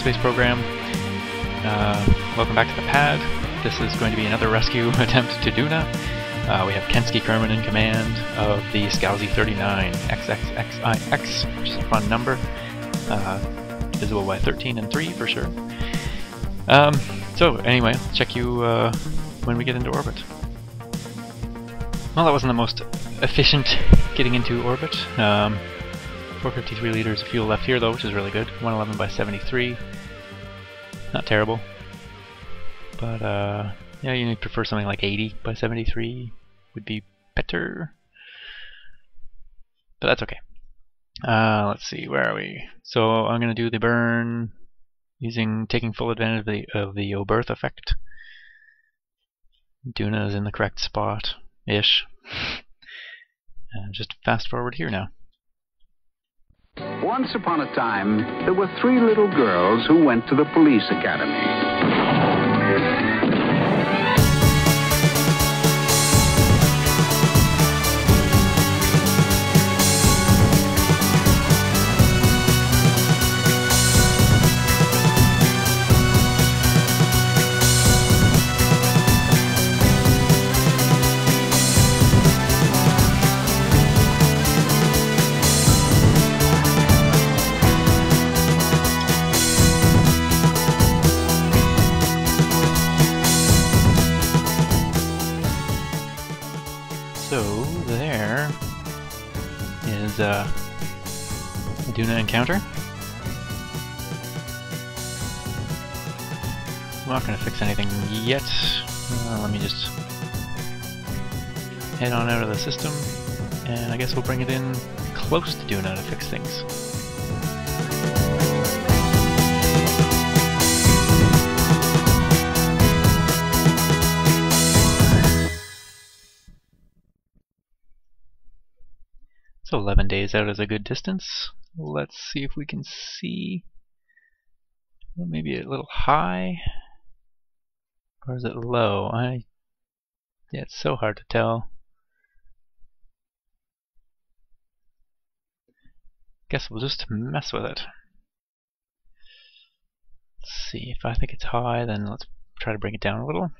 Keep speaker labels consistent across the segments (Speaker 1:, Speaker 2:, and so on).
Speaker 1: space program. Welcome back to the pad. This is going to be another rescue attempt to Duna. We have Kenski Kerman in command of the Scalzi 39 XXXIX, which is a fun number. Visible by 13 and 3 for sure. So anyway, I'll check you when we get into orbit. Well, that wasn't the most efficient getting into orbit. 453 liters of fuel left here though, which is really good. 111 by 73. Not terrible. But yeah, you'd prefer something like 80 by 73 would be better. But that's okay. Let's see, where are we? So I'm going to do the burn taking full advantage of the Joebur effect. Duna is in the correct spot-ish. Just fast forward here now.
Speaker 2: Once upon a time, there were 3 little girls who went to the police academy.
Speaker 1: So there is a Duna encounter. I'm not going to fix anything yet. Let me just head on out of the system, and I guess we'll bring it in close to Duna to fix things. So 11 days out is a good distance. Let's see if we can see. Well, maybe a little high, or is it low? Yeah, it's so hard to tell. Guess we'll just mess with it. Let's see, if I think it's high, then let's try to bring it down a little.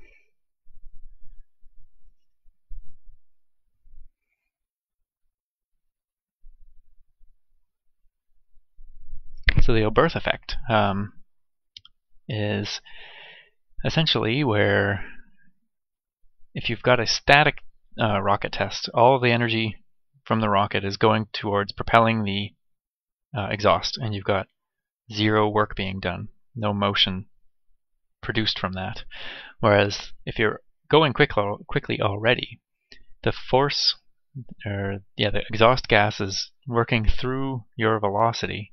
Speaker 1: So the Joebur effect is essentially where if you've got a static rocket test, all of the energy from the rocket is going towards propelling the exhaust, and you've got 0 work being done, no motion produced from that. Whereas if you're going quickly already, the force, or yeah, the exhaust gas is working through your velocity.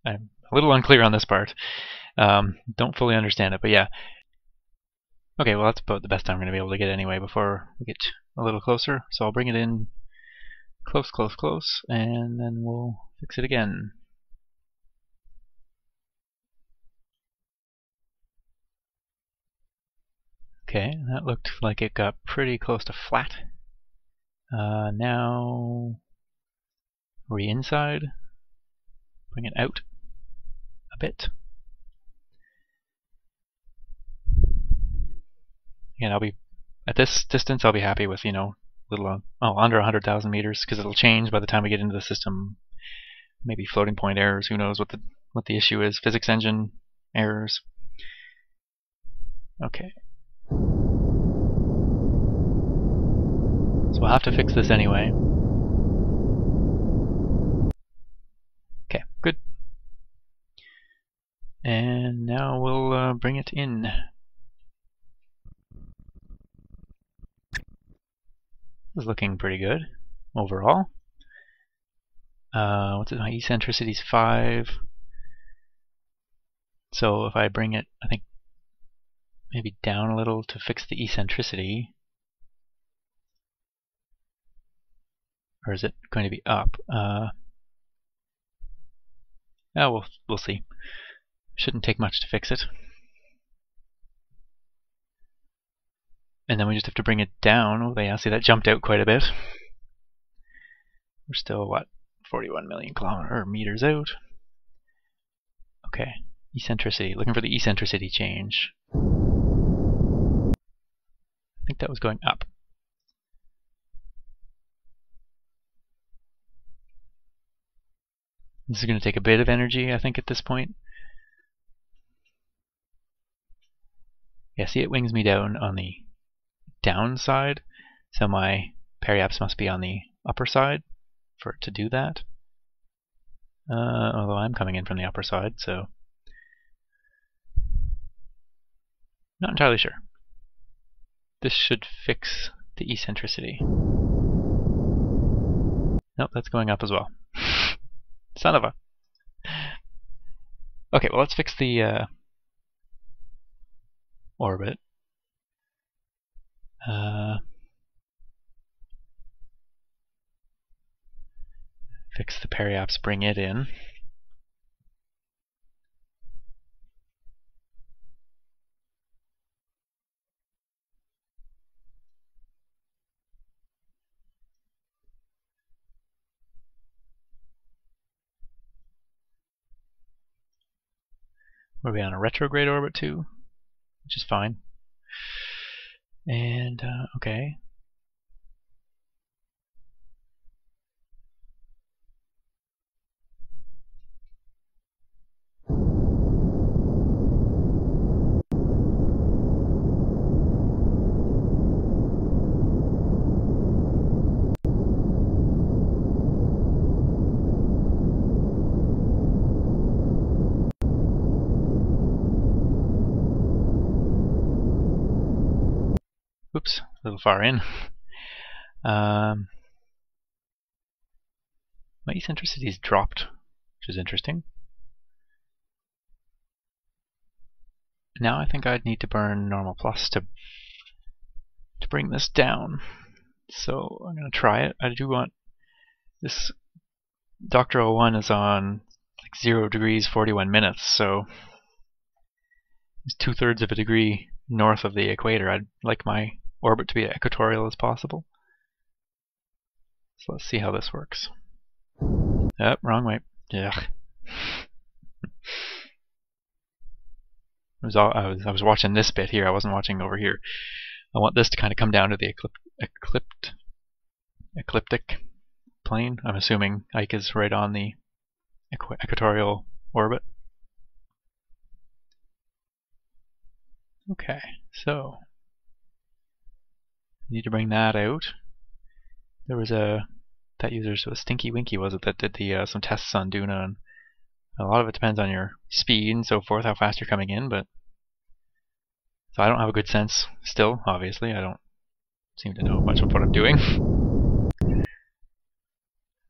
Speaker 1: I'm a little unclear on this part. Don't fully understand it, but yeah. Okay, well that's about the best I'm going to be able to get anyway before we get a little closer. So I'll bring it in close, and then we'll fix it again. Okay, that looked like it got pretty close to flat. Now, are we inside? Bring it out a bit. And I'll be at this distance. I'll be happy with, you know, little under 100,000 meters, because it'll change by the time we get into the system. Maybe floating point errors. Who knows what the issue is? Physics engine errors. Okay. So we'll have to fix this anyway. Okay, good. And now we'll bring it in. This is looking pretty good overall. What's it? My eccentricity is 5. So if I bring it, I think maybe down a little to fix the eccentricity, or is it going to be up? Yeah, we'll see. Shouldn't take much to fix it. And then we just have to bring it down. Oh, yeah, see that jumped out quite a bit. We're still, what, 41 million meters out. Okay, Eccentricity. Looking for the eccentricity change. I think that was going up. This is going to take a bit of energy, I think, at this point. Yeah, see, it wings me down on the downside, so my periaps must be on the upper side for it to do that. Although I'm coming in from the upper side, so not entirely sure. This should fix the eccentricity. Nope, that's going up as well. Son of a... Okay, well, let's fix the orbit. Fix the periaps, bring it in. We'll be on a retrograde orbit too, which is fine. And, okay. Oops, a little far in. My eccentricity's dropped, which is interesting. Now I think I'd need to burn normal plus to bring this down. So I'm going to try it. I do want this. Dr. 01 is on like 0 degrees 41 minutes, so it's 2/3 of a degree north of the equator. I'd like my orbit to be as equatorial as possible. So let's see how this works. Oh, wrong way. Yeah. I was watching this bit here. I wasn't watching over here. I want this to kind of come down to the ecliptic plane. I'm assuming Ike is right on the equatorial orbit. Okay, so I need to bring that out. There was that user was Stinky Winky, was it, that did the some tests on Duna, and a lot of it depends on your speed and so forth, how fast you're coming in, but so I don't have a good sense still, obviously. I don't seem to know much of what I'm doing.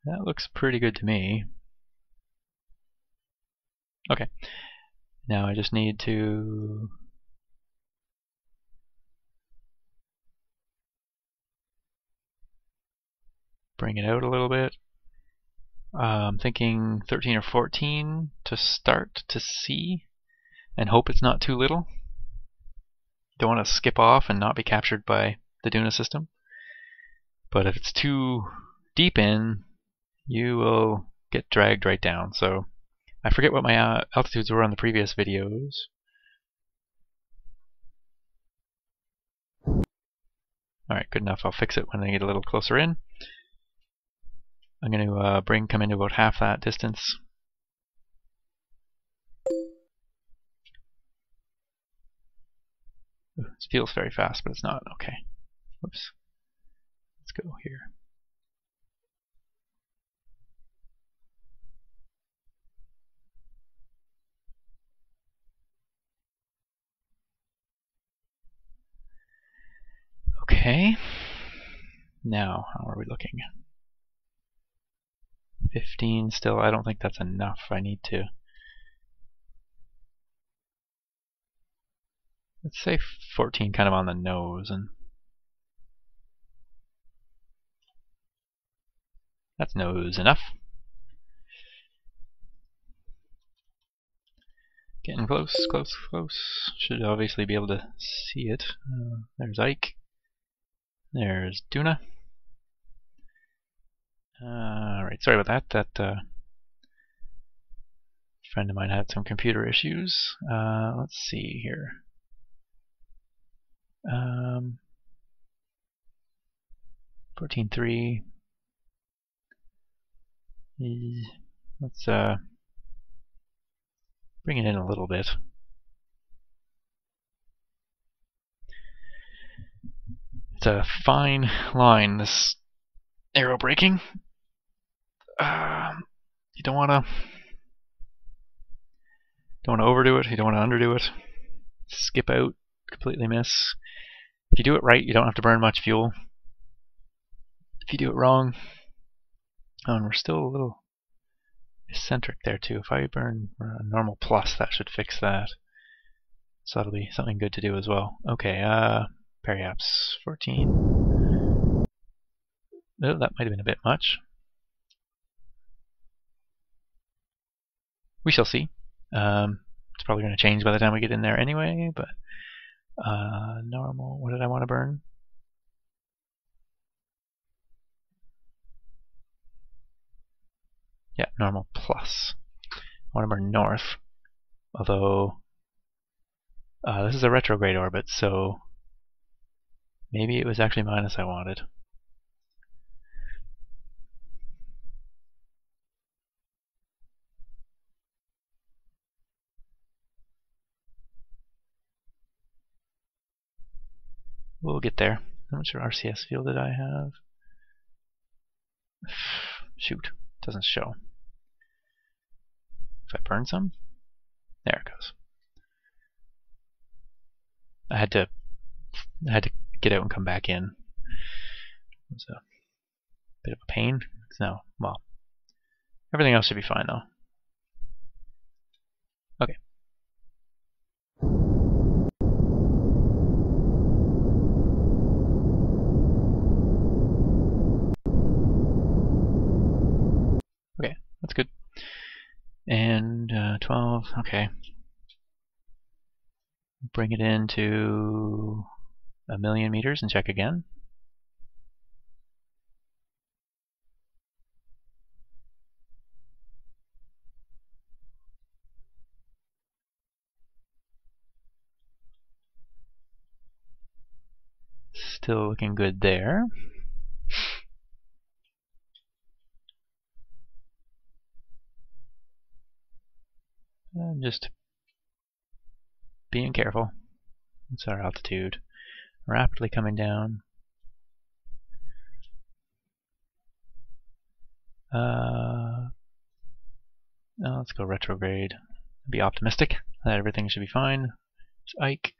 Speaker 1: That looks pretty good to me. Okay. Now I just need to bring it out a little bit. I'm thinking 13 or 14 to start to see, and hope it's not too little. Don't want to skip off and not be captured by the Duna system. But if it's too deep in, you will get dragged right down. So I forget what my altitudes were on the previous videos. Alright, good enough. I'll fix it when I get a little closer in. I'm going to come into about half that distance. Ooh, it feels very fast, but it's not. Okay. Whoops. Let's go here. Okay. Now, how are we looking? 15 still. I don't think that's enough. I need to... Let's say 14 kind of on the nose, and that's nose enough. Getting close, close, close. Should obviously be able to see it. There's Ike. There's Duna. Alright, sorry about that. That friend of mine had some computer issues. Let's see here. 14.3. Let's bring it in a little bit. It's a fine line, this arrow braking. You don't want to overdo it. You don't want to underdo it. Skip out, completely miss. If you do it right, you don't have to burn much fuel. If you do it wrong, and we're still a little eccentric there too. If I burn a normal plus, that should fix that. So that'll be something good to do as well. Okay, periapse 14. Oh, that might have been a bit much. We shall see. It's probably going to change by the time we get in there anyway, but normal, what did I want to burn? Yeah, normal plus. I want to burn north, although this is a retrograde orbit, so maybe it was actually minus I wanted. We'll get there. How much RCS fuel did I have? Shoot, doesn't show. If I burn some? There it goes. I had to get out and come back in. It was a bit of a pain. No, well, everything else should be fine though. Okay. Okay, that's good. And 12, okay. Bring it into 1,000,000 meters and check again. Still looking good there. I'm just being careful. What's our altitude? Rapidly coming down. Let's go retrograde. Be optimistic that everything should be fine. It's Ike.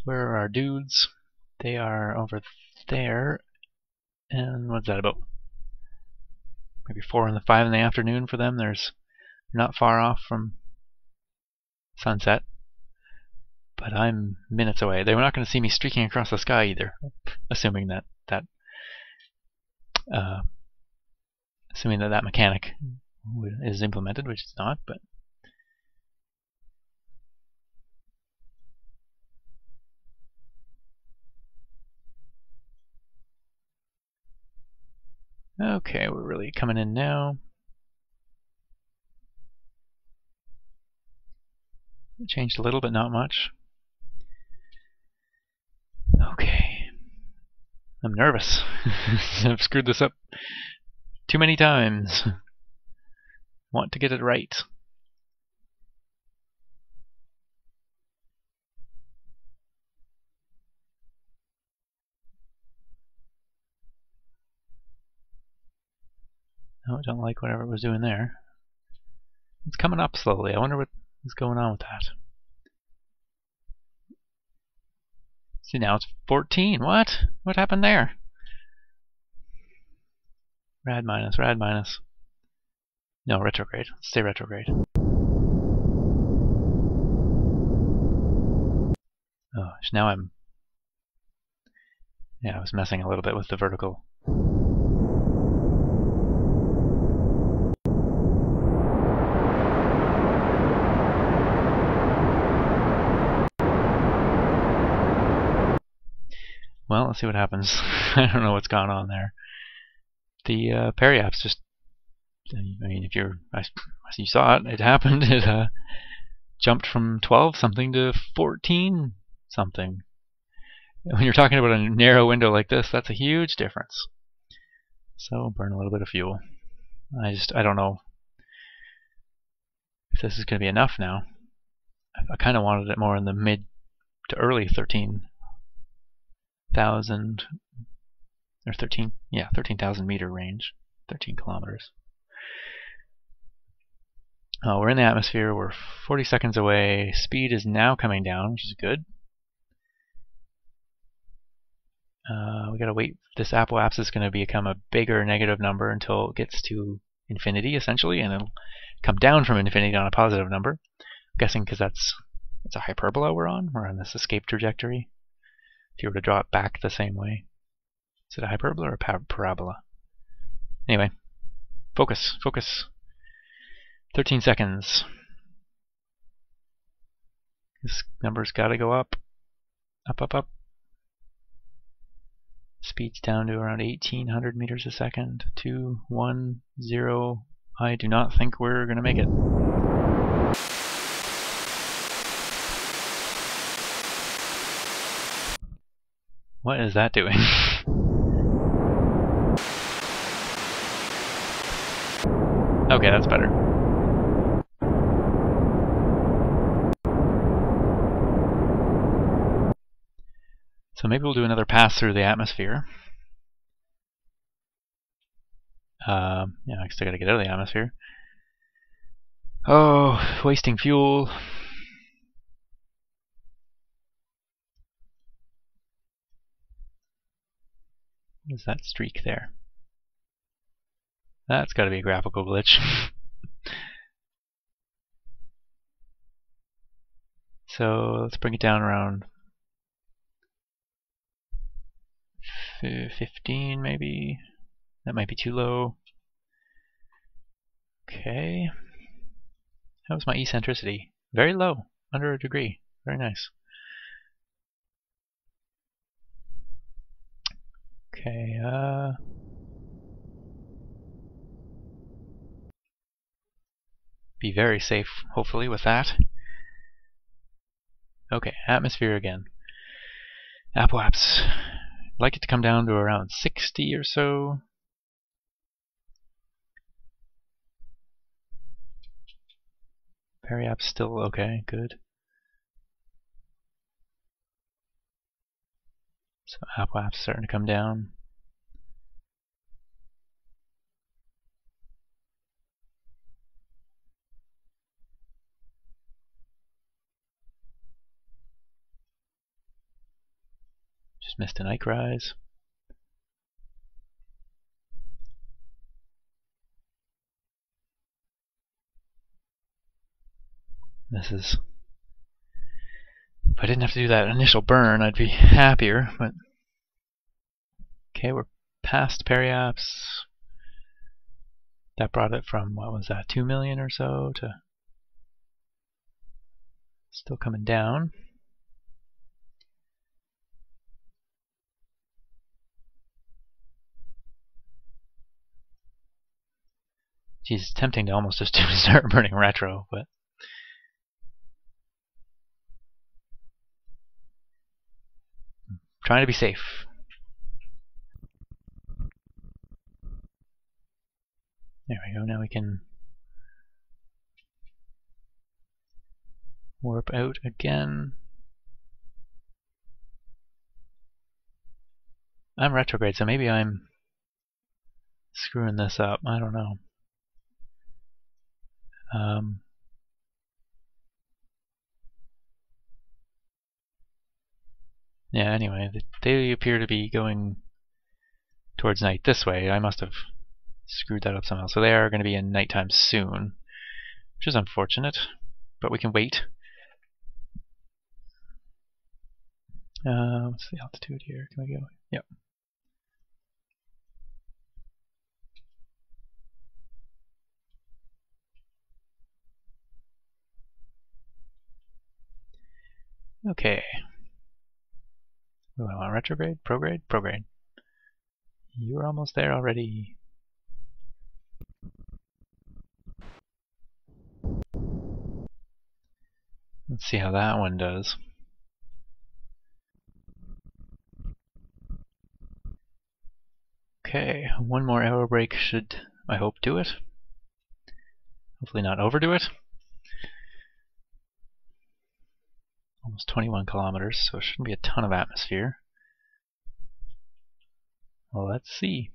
Speaker 1: Where are our dudes? They are over there. And what's that about? Maybe 4 and 5 in the afternoon for them. They're not far off from sunset. But I'm minutes away. They were not going to see me streaking across the sky either, assuming that mechanic is implemented, which it's not. But okay, we're really coming in now. It changed a little, but not much. Okay. I'm nervous. I've screwed this up too many times. Want to get it right. Oh, I don't like whatever it was doing there. It's coming up slowly. I wonder what is going on with that. See, now it's 14. What? What happened there? Rad minus, rad minus. No, retrograde. Let's stay retrograde. Oh, now I'm... Yeah, I was messing a little bit with the vertical. Well, let's see what happens. I don't know what's gone on there. The periapse just I mean, if you saw it, it happened. It jumped from 12 something to 14 something. When you're talking about a narrow window like this, that's a huge difference. So burn a little bit of fuel. I don't know if this is going to be enough now. I kind of wanted it more in the mid to early 13,000 or 13,000 meter range, 13 kilometers. We're in the atmosphere. We're 40 seconds away. Speed is now coming down, which is good. We gotta wait. This apoapsis is going to become a bigger negative number until it gets to infinity, essentially, and it'll come down from infinity on a positive number. I'm guessing because that's a hyperbola we're on. We're on this escape trajectory. If you were to draw it back the same way, is it a hyperbola or a parabola? Anyway, focus. 13 seconds. This number's got to go up. Up. Speed's down to around 1,800 meters a second. 2, 1, 0. I do not think we're going to make it. What is that doing? Okay, that's better. So maybe we'll do another pass through the atmosphere. Yeah, I still gotta get out of the atmosphere. Oh, wasting fuel. What is that streak there? That's gotta be a graphical glitch. So let's bring it down around 15 maybe. That might be too low. Okay. How's my eccentricity? Very low, under a degree. Very nice. Okay, be very safe, hopefully, with that. Okay, atmosphere again. Apoapse. I'd like it to come down to around 60 or so. Periapse still okay, good. So apoapse starting to come down. Just missed an Ike rise. This is... If I didn't have to do that initial burn, I'd be happier, but... Okay, we're past periapse. That brought it from, what was that, 2 million or so to... Still coming down. Geez, it's tempting to almost just start burning retro, but... Trying to be safe. There we go, now we can warp out again. I'm retrograde, so maybe I'm screwing this up. I don't know. Yeah, anyway, they appear to be going towards night this way. I must have screwed that up somehow. So they are going to be in nighttime soon, which is unfortunate, but we can wait. What's the altitude here? Can we go? Yep. Okay. What do I want? Retrograde? Prograde? Prograde. You were almost there already. Let's see how that one does. Okay, one more arrow break should, I hope, do it. Hopefully not overdo it. Almost 21 kilometers, so it shouldn't be a ton of atmosphere. Well, let's see.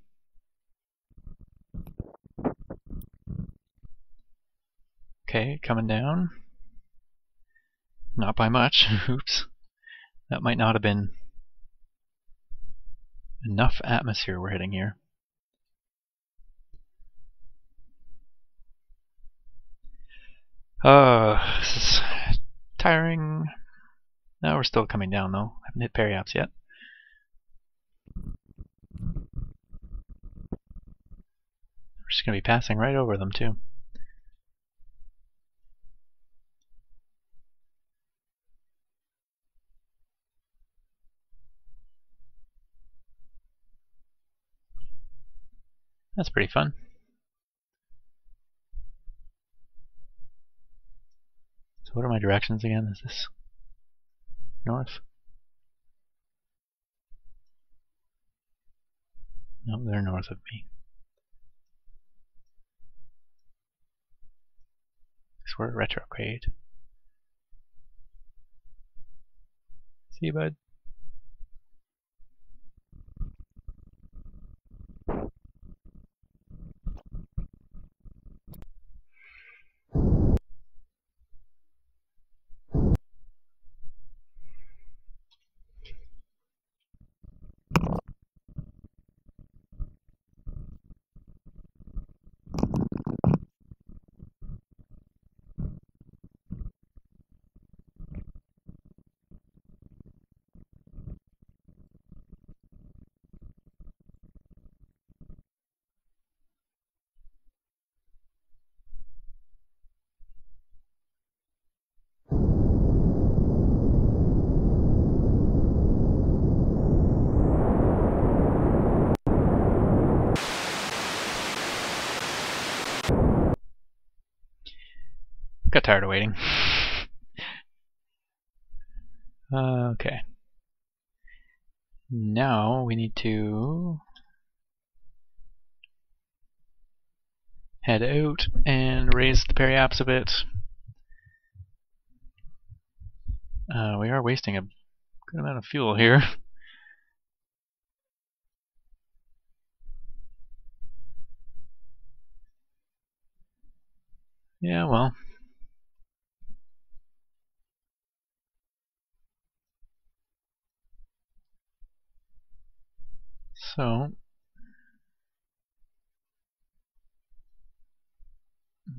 Speaker 1: Okay, coming down. Not by much. Oops. That might not have been enough atmosphere we're hitting here. This is tiring. No, we're still coming down though. Haven't hit periaps yet. We're just going to be passing right over them too. That's pretty fun. So what are my directions again? Is this north? No, they're north of me. Because we're retrograde. See you, bud. Got tired of waiting. Okay. Now we need to head out and raise the periaps a bit. We are wasting a good amount of fuel here. Yeah, well. So,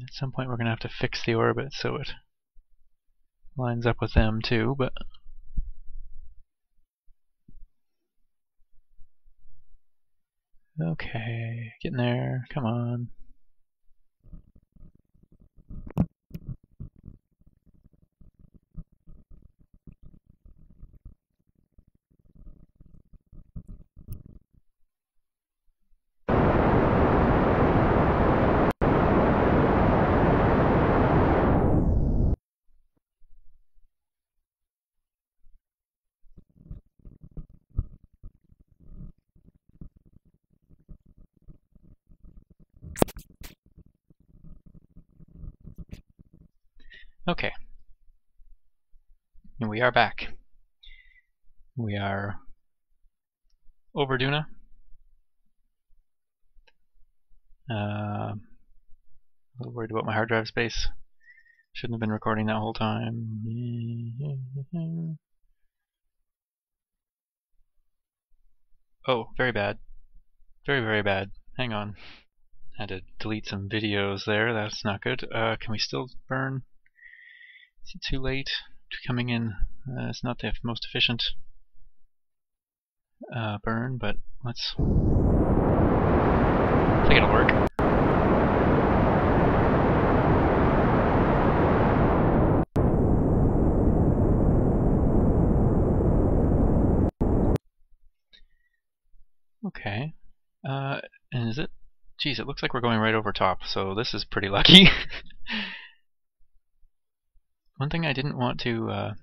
Speaker 1: at some point we're going to have to fix the orbit so it lines up with them too, but okay, getting there, come on. Okay. And we are back. We are over Duna. A little worried about my hard drive space. Shouldn't have been recording that whole time. Oh, very bad. Very, very bad. Hang on. Had to delete some videos there. That's not good. Can we still burn? Is it too late? Coming in, it's not the most efficient burn, but let's. I think it'll work. Okay. And is it? Geez, it looks like we're going right over top, so this is pretty lucky. One thing I didn't want to I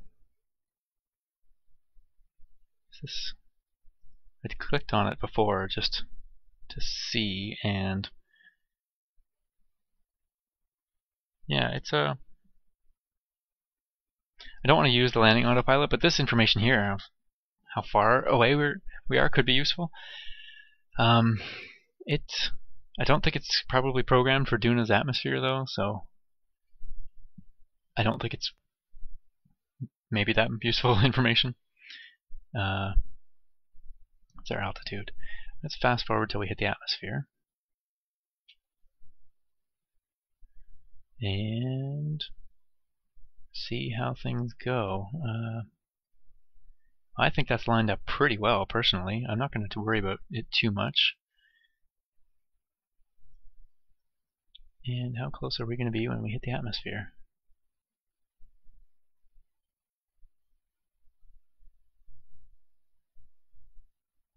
Speaker 1: clicked on it before just to see, and yeah, it's I don't want to use the landing autopilot, but this information here, how far away we are, could be useful. I don't think it's probably programmed for Duna's atmosphere though, so I don't think it's maybe that useful information. What's our altitude? Let's fast forward till we hit the atmosphere. And see how things go. I think that's lined up pretty well, personally. I'm not going to worry about it too much. And how close are we going to be when we hit the atmosphere?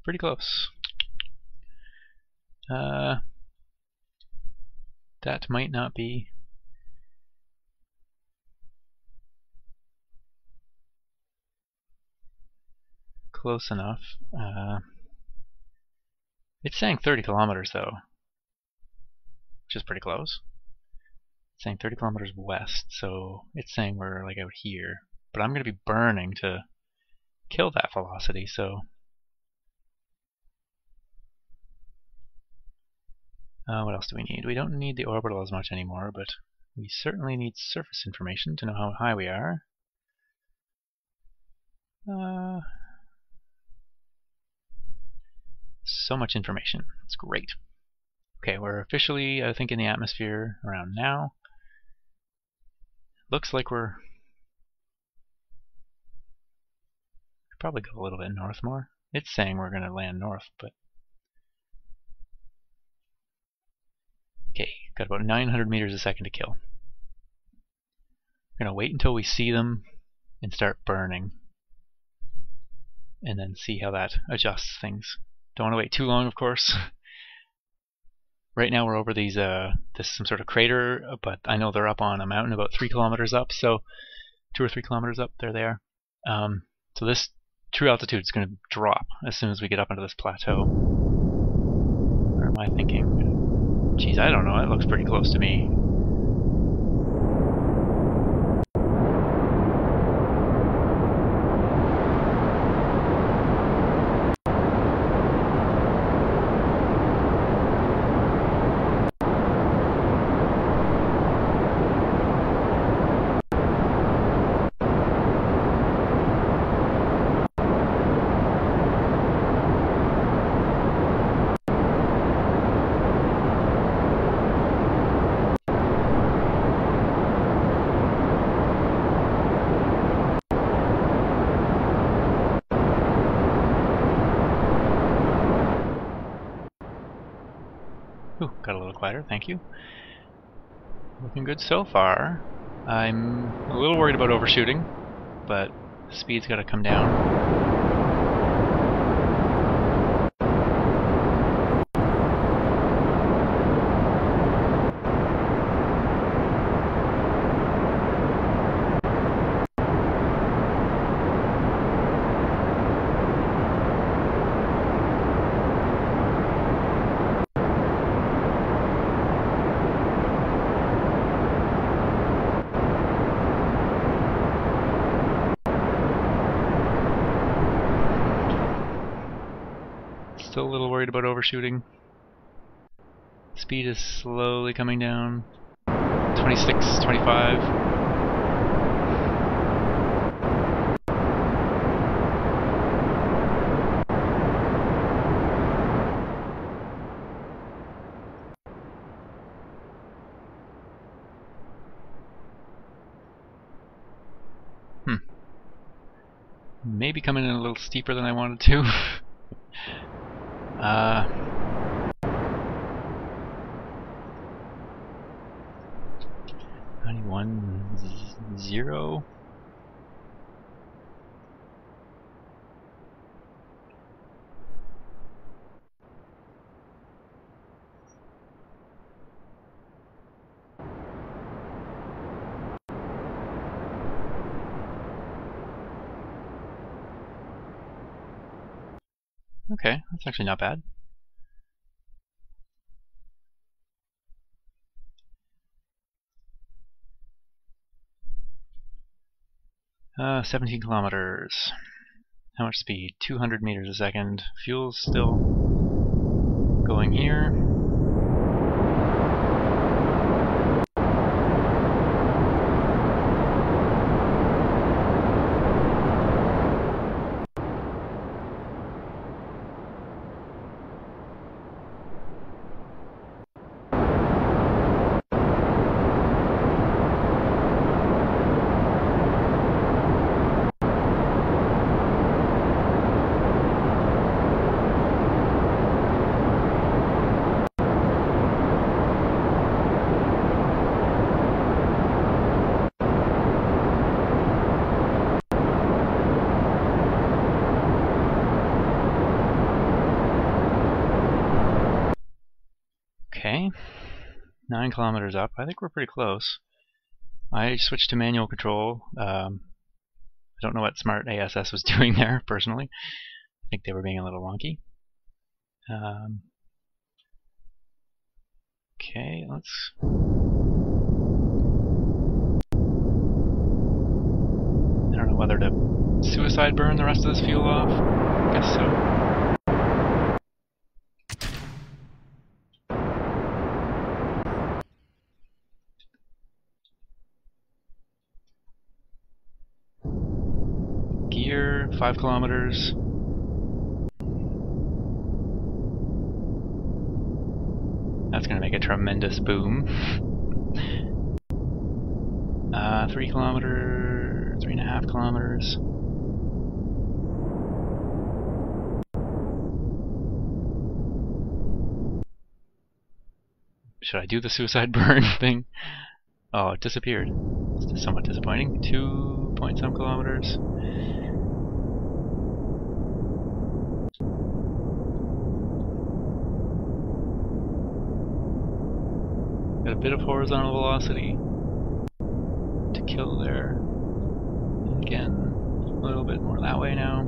Speaker 1: Pretty close. That might not be close enough. It's saying 30 kilometers though, which is pretty close. It's saying 30 kilometers west, so it's saying we're like out here. But I'm going to be burning to kill that velocity, so what else do we need? We don't need the orbital as much anymore, but we certainly need surface information to know how high we are. So much information. It's great. Okay, we're officially, I think, in the atmosphere around now. Looks like we're probably go a little bit north more. It's saying we're going to land north, but okay, got about 900 meters a second to kill. We're going to wait until we see them and start burning, and then see how that adjusts things. Don't want to wait too long, of course. Right now we're over these, this is some sort of crater, but I know they're up on a mountain about 3 kilometers up, so 2 or 3 kilometers up, there they are. So this true altitude is going to drop as soon as we get up into this plateau. Or am I thinking? Geez, I don't know, it looks pretty close to me. Ooh, got a little quieter, thank you. Looking good so far. I'm a little worried about overshooting, but the speed's got to come down. Still a little worried about overshooting. Speed is slowly coming down. 26, 25. Maybe coming in a little steeper than I wanted to. 91.0. Okay, that's actually not bad. Uh, 17 kilometers. How much speed? 200 meters a second. Fuel's still going here. Okay, 9 kilometers up. I think we're pretty close. I switched to manual control. I don't know what Smart ASS was doing there, personally. I think they were being a little wonky. Okay, let's... I don't know whether to suicide burn the rest of this fuel off. I guess so. Gear, 5 kilometers. That's going to make a tremendous boom. 3 kilometers, 3.5 kilometers. Should I do the suicide burn thing? Oh, it disappeared. It's somewhat disappointing. 2 point some kilometers. Got a bit of horizontal velocity to kill there. And again, a little bit more that way now.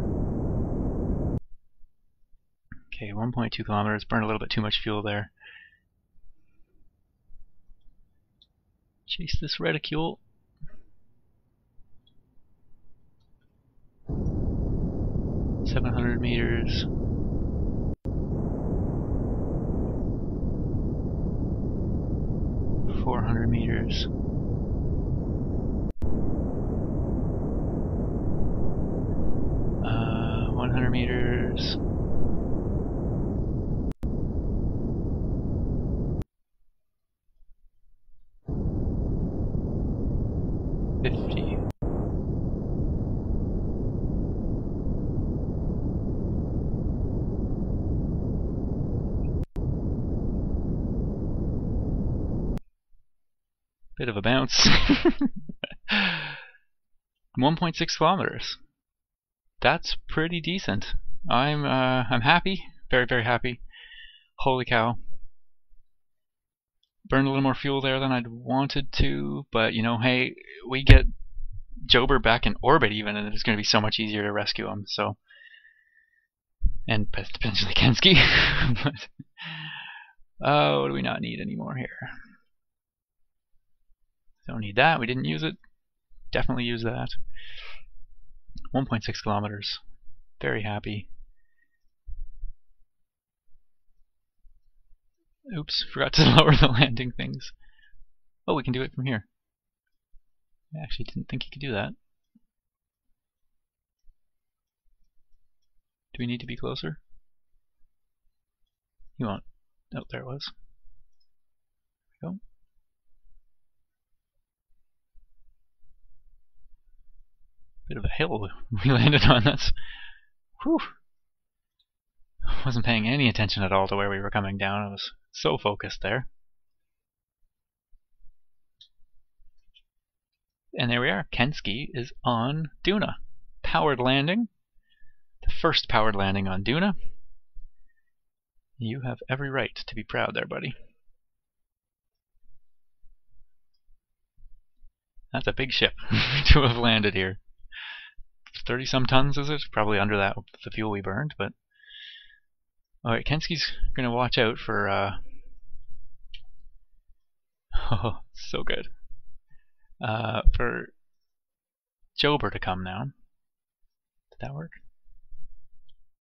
Speaker 1: Okay, 1.2 kilometers. Burned a little bit too much fuel there. Chase this reticule. $700 meters. $400 meters. 100 meters. 50. Bit of a bounce. 1.6 kilometers. That's pretty decent. I'm happy. Very, very happy. Holy cow. Burned a little more fuel there than I'd wanted to, but you know, hey, we get Joebur back in orbit even, and it's going to be so much easier to rescue him. So, and potentially Kensky. But what do we not need anymore here? Don't need that. We didn't use it. Definitely use that. 1.6 kilometers. Very happy. Oops, forgot to lower the landing things. Oh, we can do it from here. I actually didn't think you could do that. Do we need to be closer? You won't. Oh, there it was. There we go. Bit of a hill we landed on. That's... Whew. Wasn't paying any attention at all to where we were coming down. I was so focused there. And there we are. Kensky is on Duna. Powered landing. The first powered landing on Duna. You have every right to be proud there, buddy. That's a big ship to have landed here. 30 some tons, is it? Probably under that with the fuel we burned, but Alright, Kensky's gonna watch out for oh, so good. For Joebur to come now. Did that work?